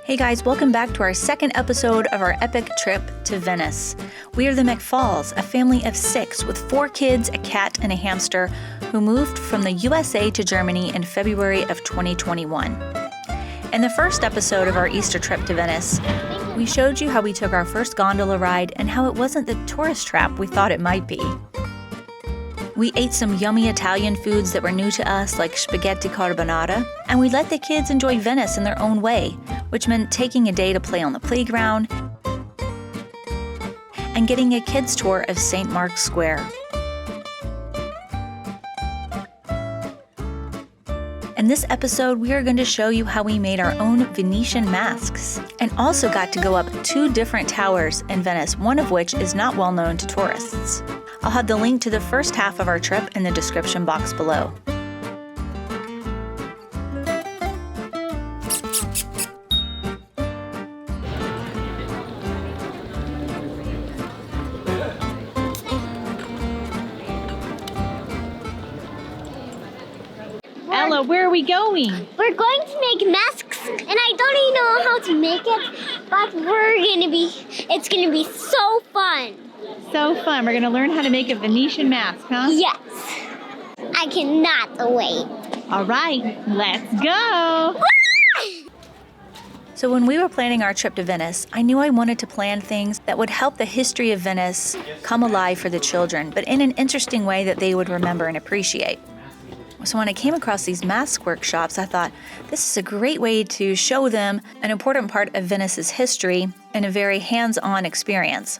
Hey guys, welcome back to our second episode of our epic trip to Venice. We are the McFalls, a family of 6 with 4 kids, a cat, and a hamster who moved from the USA to Germany in February of 2021. In the first episode of our Easter trip to Venice, we showed you how we took our first gondola ride and how it wasn't the tourist trap we thought it might be. We ate some yummy Italian foods that were new to us, like spaghetti carbonara, and we let the kids enjoy Venice in their own way, which meant taking a day to play on the playground and getting a kids' tour of St. Mark's Square. In this episode, we are going to show you how we made our own Venetian masks and also got to go up 2 different towers in Venice, one of which is not well known to tourists. I'll have the link to the first half of our trip in the description box below. Ella, where are we going? We're going to make masks, and I don't even know how to make it, but it's gonna be so fun. So fun. We're going to learn how to make a Venetian mask, huh? Yes. I cannot wait. All right, let's go. So when we were planning our trip to Venice, I knew I wanted to plan things that would help the history of Venice come alive for the children, but in an interesting way that they would remember and appreciate. So when I came across these mask workshops, I thought, this is a great way to show them an important part of Venice's history in a very hands-on experience.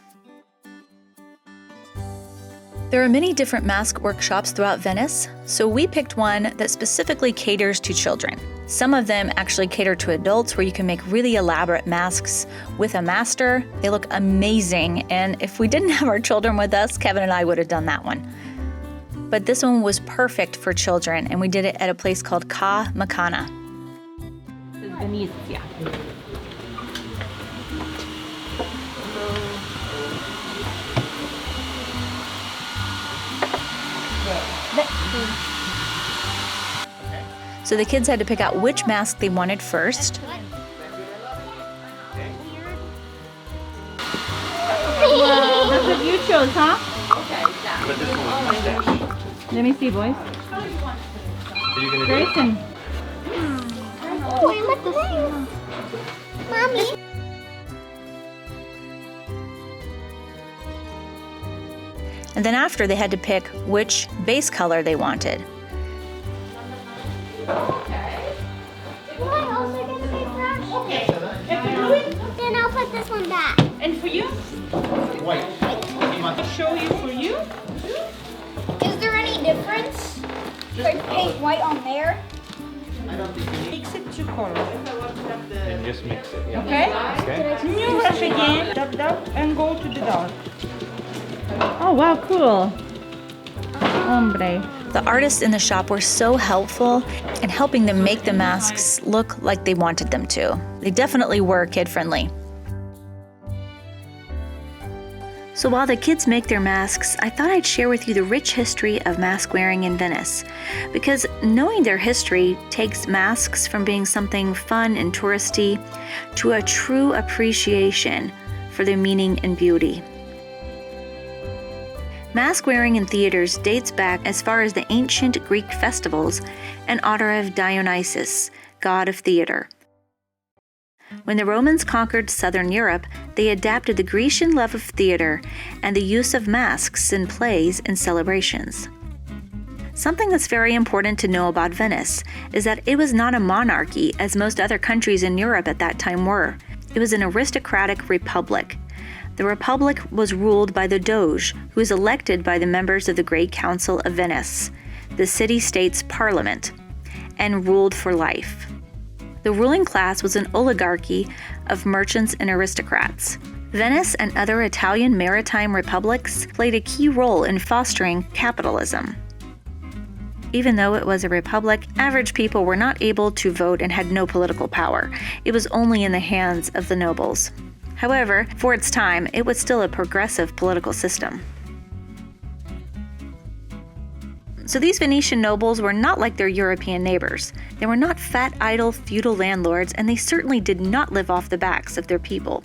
There are many different mask workshops throughout Venice, so we picked one that specifically caters to children. Some of them actually cater to adults, where you can make really elaborate masks with a master. They look amazing, and if we didn't have our children with us, Kevin and I would have done that one. But this one was perfect for children, and we did it at a place called Campanile. This is Venezia. So the kids had to pick out which mask they wanted first. Wow, that's what you chose, huh? But this one was mustache. Let me see, boys. Are you gonna do it? Grayson. Oh, I like this. Mommy. And then after, they had to pick which base color they wanted. Am I also going to be fresh? Okay. If you do it, Then I'll put this one back. and for you, White. I'll show you for you. Is there any difference? If I paint white on there? Mix it 2 colors. And just mix it. Yeah. Okay? Okay. New brush again. Dab dab and go to the dark. Oh, wow, cool. Hombre. The artists in the shop were so helpful in helping them make the masks look like they wanted them to. They definitely were kid-friendly. So while the kids make their masks, I thought I'd share with you the rich history of mask wearing in Venice, because knowing their history takes masks from being something fun and touristy to a true appreciation for their meaning and beauty. Mask wearing in theaters dates back as far as the ancient Greek festivals in honor of Dionysus, god of theater. When the Romans conquered southern Europe, they adapted the Grecian love of theater and the use of masks in plays and celebrations. Something that's very important to know about Venice is that it was not a monarchy as most other countries in Europe at that time were. It was an aristocratic republic. The republic was ruled by the Doge, who is elected by the members of the Great Council of Venice, the city-state's parliament, and ruled for life. The ruling class was an oligarchy of merchants and aristocrats. Venice and other Italian maritime republics played a key role in fostering capitalism. Even though it was a republic, average people were not able to vote and had no political power. It was only in the hands of the nobles. However, for its time, it was still a progressive political system. So these Venetian nobles were not like their European neighbors. They were not fat, idle, feudal landlords, and they certainly did not live off the backs of their people.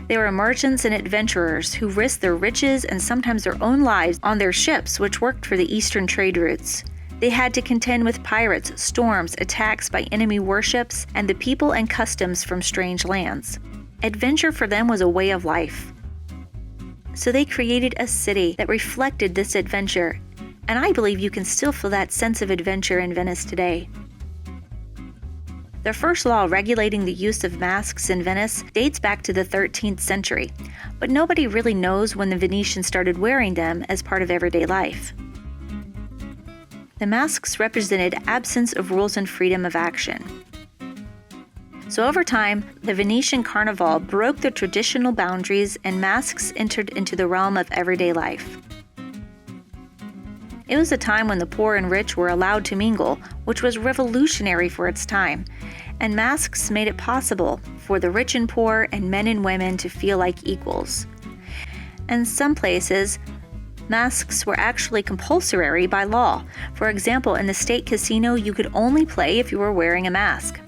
They were merchants and adventurers who risked their riches and sometimes their own lives on their ships, which worked for the eastern trade routes. They had to contend with pirates, storms, attacks by enemy warships, and the people and customs from strange lands. Adventure for them was a way of life. So they created a city that reflected this adventure, and I believe you can still feel that sense of adventure in Venice today. The first law regulating the use of masks in Venice dates back to the 13th century, but nobody really knows when the Venetians started wearing them as part of everyday life. The masks represented absence of rules and freedom of action. So over time, the Venetian Carnival broke the traditional boundaries and masks entered into the realm of everyday life. It was a time when the poor and rich were allowed to mingle, which was revolutionary for its time, and masks made it possible for the rich and poor and men and women to feel like equals. In some places, masks were actually compulsory by law. For example, in the state casino, you could only play if you were wearing a mask.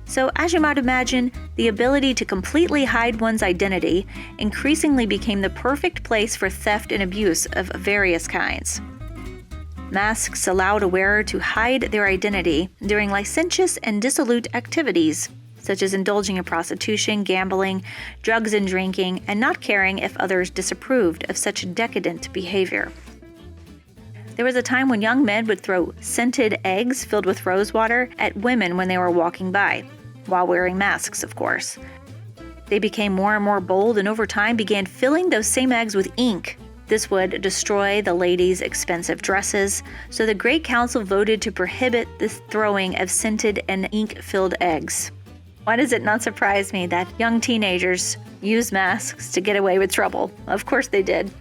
So, as you might imagine, the ability to completely hide one's identity increasingly became the perfect place for theft and abuse of various kinds. Masks allowed a wearer to hide their identity during licentious and dissolute activities, such as indulging in prostitution, gambling, drugs and drinking, and not caring if others disapproved of such decadent behavior. There was a time when young men would throw scented eggs filled with rose water at women when they were walking by, while wearing masks, of course. They became more and more bold and over time began filling those same eggs with ink. This would destroy the ladies' expensive dresses, so the Great Council voted to prohibit the throwing of scented and ink-filled eggs. Why does it not surprise me that young teenagers use masks to get away with trouble? Of course they did.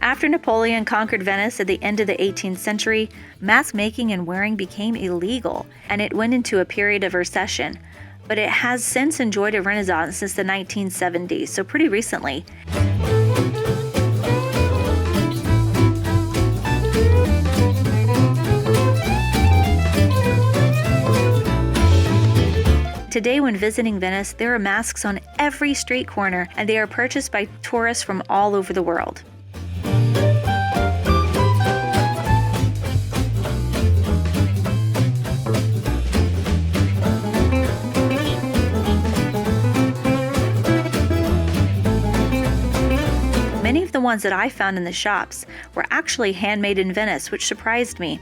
After Napoleon conquered Venice at the end of the 18th century, mask making and wearing became illegal, and it went into a period of recession. But it has since enjoyed a renaissance since the 1970s, so pretty recently. Today, when visiting Venice, there are masks on every street corner, and they are purchased by tourists from all over the world. Many of the ones that I found in the shops were actually handmade in Venice, which surprised me,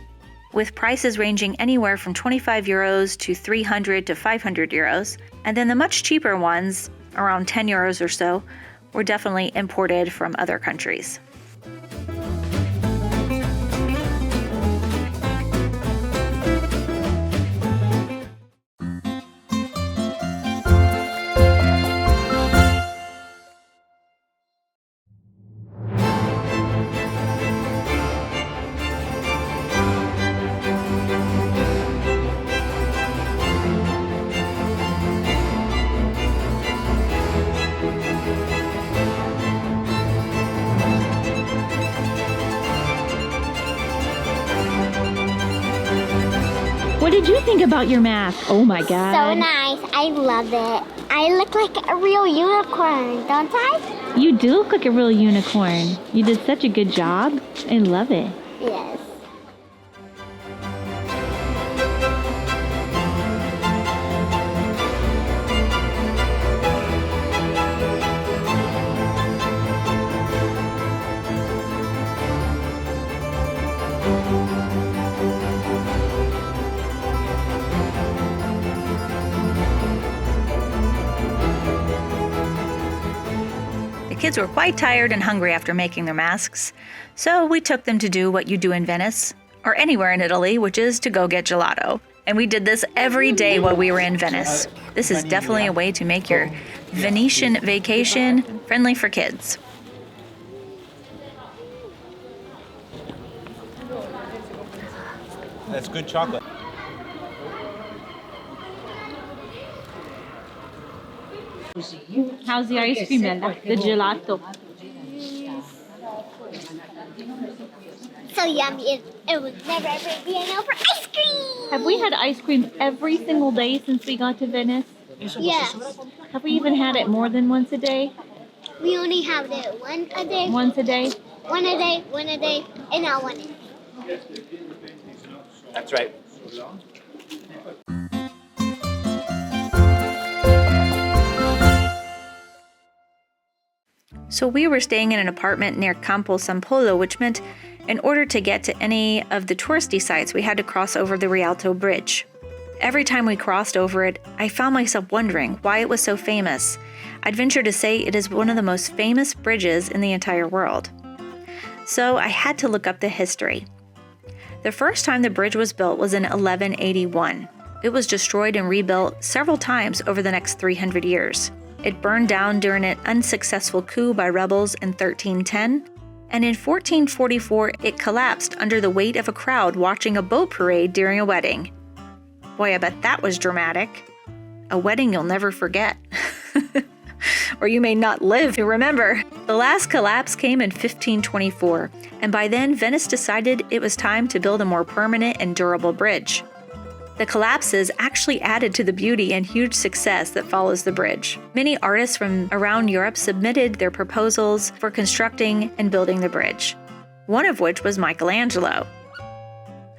with prices ranging anywhere from 25 euros to 300 to 500 euros. And then the much cheaper ones, around 10 euros or so, were definitely imported from other countries. What did you think about your mask? Oh my god. So nice. I love it. I look like a real unicorn, don't I? You do look like a real unicorn. You did such a good job. I love it. Yes. The kids were quite tired and hungry after making their masks, so we took them to do what you do in Venice, or anywhere in Italy, which is to go get gelato. And we did this every day while we were in Venice. This is definitely a way to make your Venetian vacation friendly for kids. That's good chocolate. How's the ice cream, Ella? The gelato. so yummy. It would never ever be enough for ice cream. Have we had ice cream every single day since we got to Venice? Yes. Have we even had it more than once a day? We only have it one a day. Once a day? One a day, and now one a day. That's right. So we were staying in an apartment near Campo San Polo, which meant in order to get to any of the touristy sites, we had to cross over the Rialto Bridge. Every time we crossed over it, I found myself wondering why it was so famous. I'd venture to say it is one of the most famous bridges in the entire world. So I had to look up the history. The first time the bridge was built was in 1181. It was destroyed and rebuilt several times over the next 300 years. It burned down during an unsuccessful coup by rebels in 1310, and in 1444 it collapsed under the weight of a crowd watching a boat parade during a wedding. Boy, I bet that was dramatic. A wedding you'll never forget. Or you may not live to remember. The last collapse came in 1524, and by then Venice decided it was time to build a more permanent and durable bridge. The collapses actually added to the beauty and huge success that follows the bridge. Many artists from around Europe submitted their proposals for constructing and building the bridge, one of which was Michelangelo.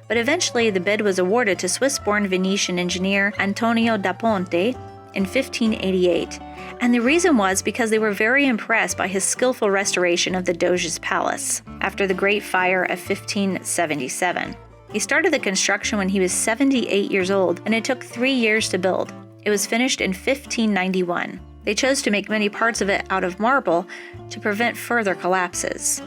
But eventually the bid was awarded to Swiss-born Venetian engineer Antonio da Ponte in 1588, and the reason was because they were very impressed by his skillful restoration of the Doge's palace after the Great Fire of 1577. He started the construction when he was 78 years old, and it took 3 years to build. It was finished in 1591. They chose to make many parts of it out of marble to prevent further collapses.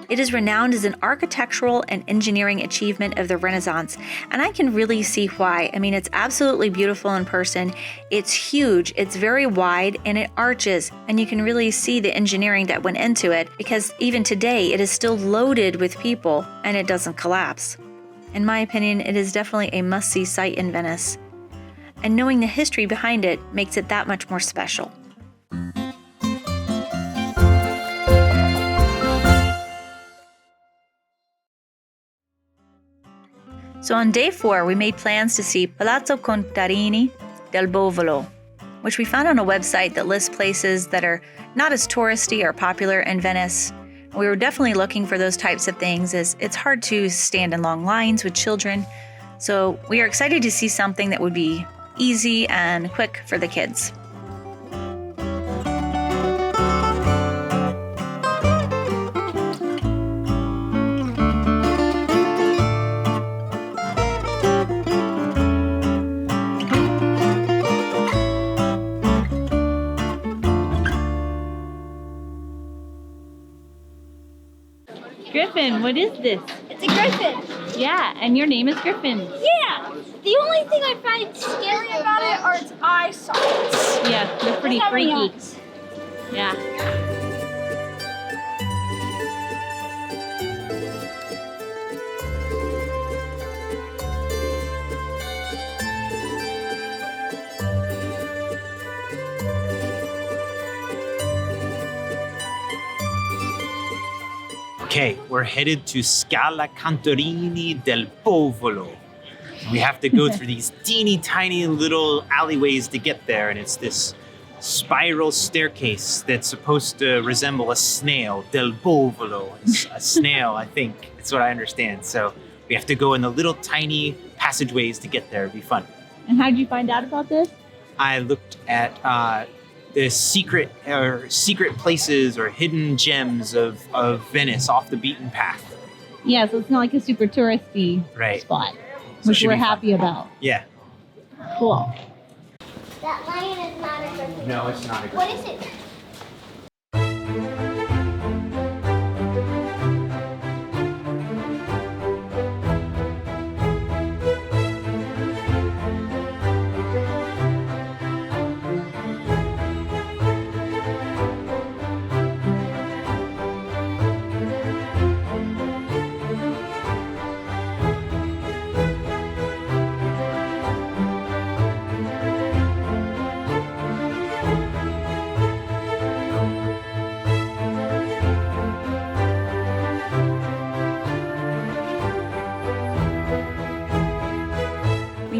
It is renowned as an architectural and engineering achievement of the Renaissance, and I can really see why. I mean, it's absolutely beautiful in person. It's huge, it's very wide, and it arches, and you can really see the engineering that went into it because even today it is still loaded with people and it doesn't collapse. In my opinion, it is definitely a must-see site in Venice, and knowing the history behind it makes it that much more special. So on day 4, we made plans to see Scala Contraini del Bolvolo, which we found on a website that lists places that are not as touristy or popular in Venice. We were definitely looking for those types of things as it's hard to stand in long lines with children. So we are excited to see something that would be easy and quick for the kids. Griffin, what is this? It's a griffin. Yeah, and your name is Griffin. Yeah. The only thing I find scary about it are its eye sockets. Yeah, they're pretty Look how many freaky. eyes. Yeah. Okay, we're headed to Scala Contraini del Bolvolo. We have to go through these teeny tiny little alleyways to get there, and it's this spiral staircase that's supposed to resemble a snail, del Bolvolo. It's a snail, I think. That's what I understand. So we have to go in the little tiny passageways to get there. It'd be fun. And how did you find out about this? I looked at the secret places or hidden gems of Venice off the beaten path. Yeah, so it's not like a super touristy Right. spot, So it which should we're be fun. happy about. Yeah. Cool. That lion is not a griffin. No, it's not a What is it?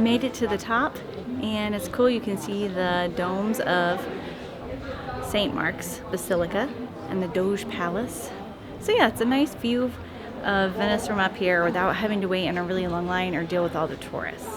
made it to the top, and it's cool. You can see the domes of St. Mark's Basilica and the Doge Palace. So yeah, it's a nice view of Venice from up here without having to wait in a really long line or deal with all the tourists.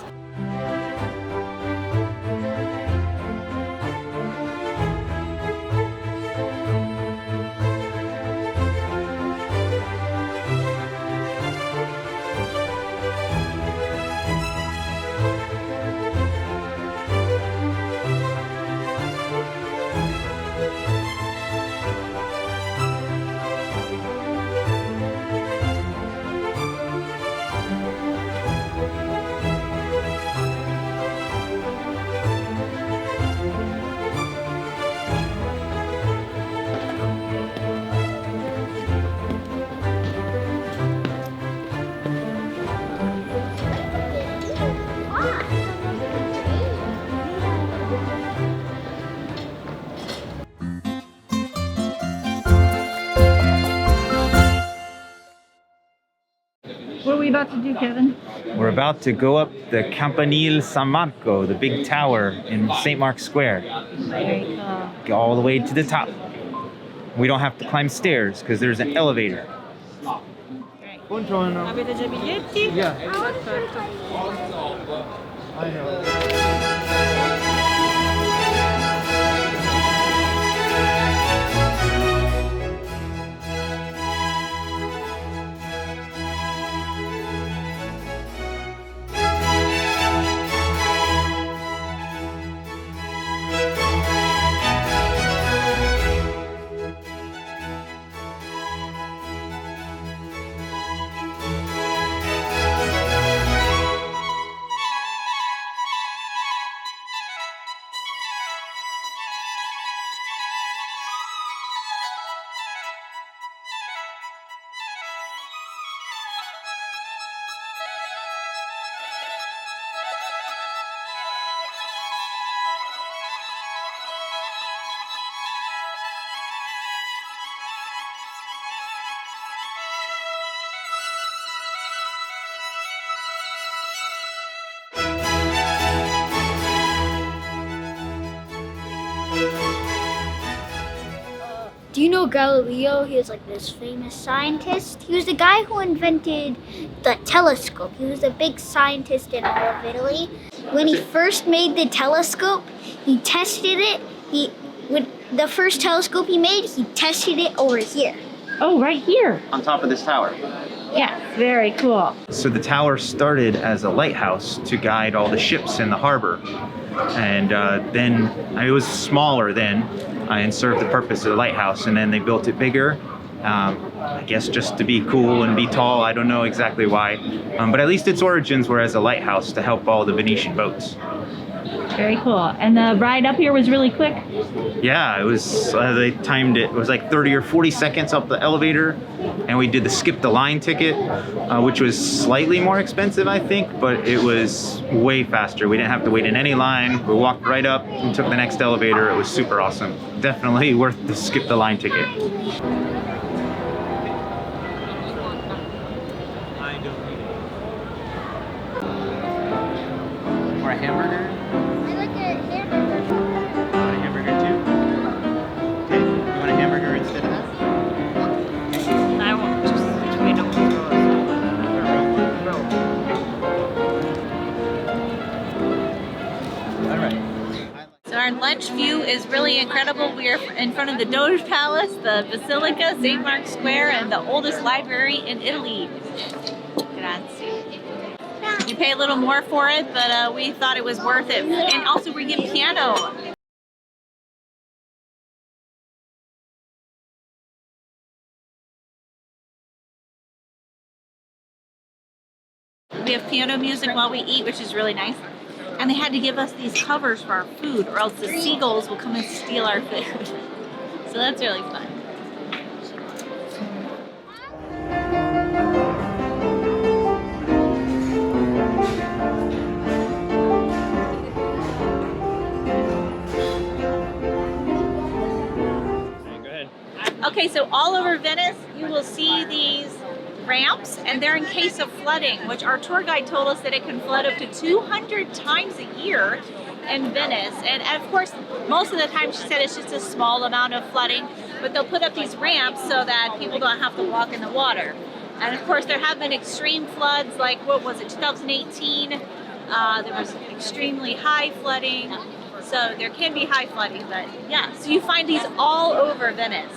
What are we about to do, Kevin? We're about to go up the Campanile San Marco, the big tower in St. Mark's Square. Very cool. Go all the way to the top. We don't have to climb stairs because there's an elevator. Buongiorno. Avete già i biglietti? Yeah. Perfetto. I know. Do you know Galileo? He was like this famous scientist. He was the guy who invented the telescope. He was a big scientist in all of Italy. When he first made the telescope, he tested it. With the first telescope he made, he tested it over here. Oh, right here. On top of this tower. Yes, very cool. So the tower started as a lighthouse to guide all the ships in the harbor. And then it was smaller then and served the purpose of the lighthouse. And then they built it bigger, I guess just to be cool and be tall. I don't know exactly why. But at least its origins were as a lighthouse to help all the Venetian boats. Very cool. And the ride up here was really quick? Yeah, it was, they timed it. It was like 30 or 40 seconds up the elevator. And we did the skip the line ticket, which was slightly more expensive, I think, but it was way faster. We didn't have to wait in any line. We walked right up and took the next elevator. It was super awesome. Definitely worth the skip the line ticket. Or a hamburger? I like a hamburger. You want a hamburger too? Okay. You want a hamburger instead of that? I want just tomato. All right. So our lunch view is really incredible. We are in front of the Doge Palace, the Basilica, St. Mark's Square, and the oldest library in Italy. Grazie. You pay a little more for it, but we thought it was worth it. And also we get piano. We have piano music while we eat, which is really nice. And they had to give us these covers for our food, or else the seagulls will come and steal our food. So that's really fun. Okay, so all over Venice, you will see these ramps, and they're in case of flooding, which our tour guide told us that it can flood up to 200 times a year in Venice. And of course, most of the time she said it's just a small amount of flooding, but they'll put up these ramps so that people don't have to walk in the water. And of course, there have been extreme floods, like what was it, 2018? There was extremely high flooding. So there can be high flooding, but yeah. So you find these all over Venice.